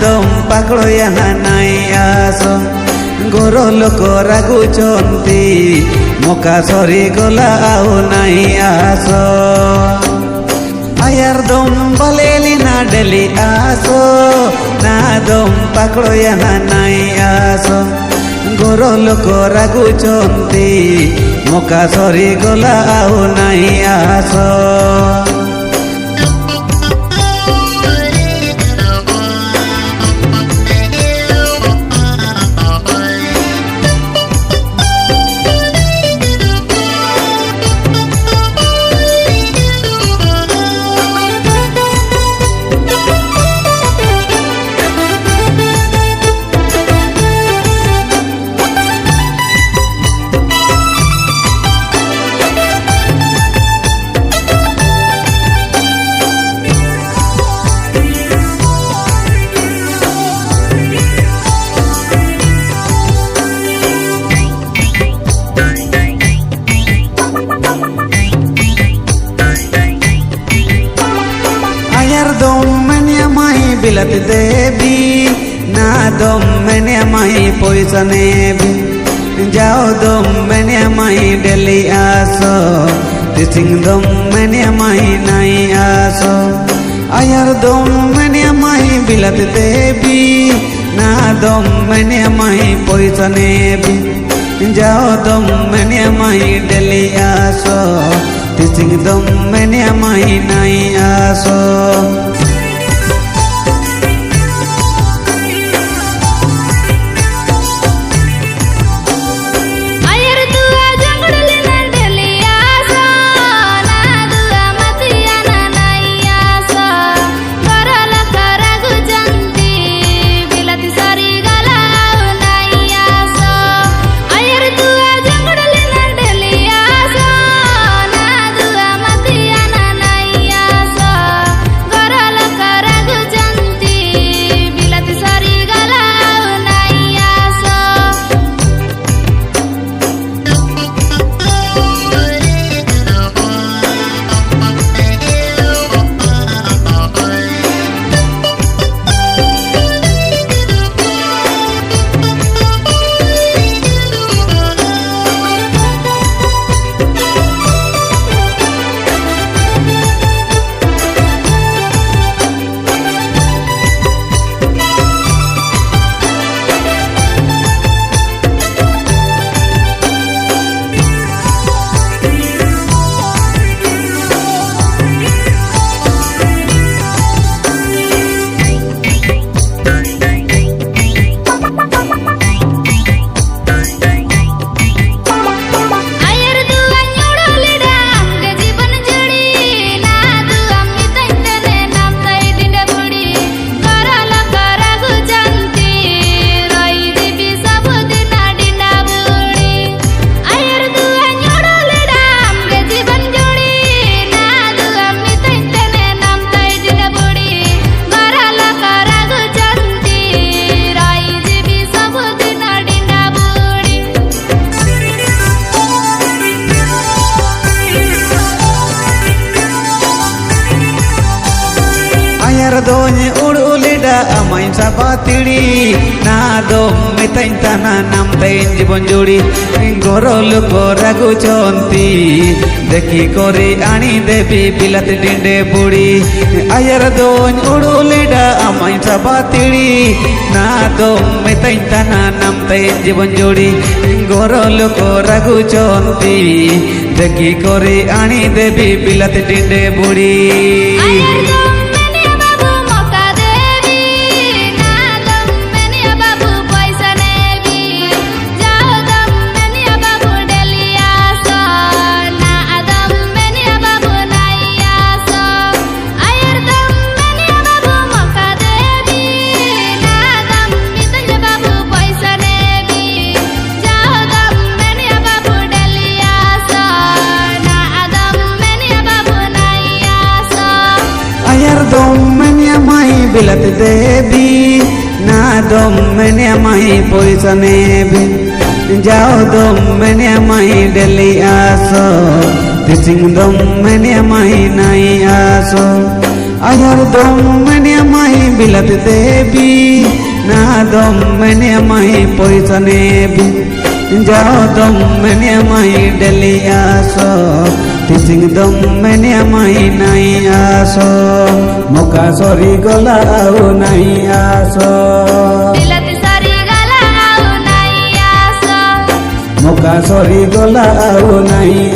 दम पाकड़ो यहाँ नाई आसो गोरो लोक रागुचंती मका सरी गला आउ नाई आसो आयार दम बलेली ना डेली आसो ना दम पाकड़ो यहाँ नाई आसो गोरो लोक रागुचंती मका सरी गला आउ नाई आसो बिलत देवी ना दम मैंने माही पैसा नेबी जाओ दम मैंने माही डेली आसो टीचिंग दम मैंने माही नाई आसो आयार दम मैंने माही बिलत देवी ना दम मैंने माही पैसा नेबी जाओ दम मैंने माही डेली आसो टीचिंग दम मैंने माही नाई आसो दोने उड़ उलिडा amain sabatiri na dom mitain tana nam tain jibon jodi goro loko ragu chonti dekhi kori ani debi bilat dinde budi ayar don uड़ उलिडा amain sabatiri na dom mitain tana nam tain jibon jodi goro loko ragu chonti dekhi kori ani debi bilat dinde budi dom menia mai bilat debi na dom menia mai poisa nebi jao dom menia mai deli aso teaching dom menia mai nai aso आयार दम मैंने माई बिलत देवी ना दम मैंने माई पैसा नेबी जाओ दम मैंने my daily आसो टीचिंग दम मैंने माई नहीं आसो मौका सरी गला आओ नहीं आसो मौका सरी गला आओ नहीं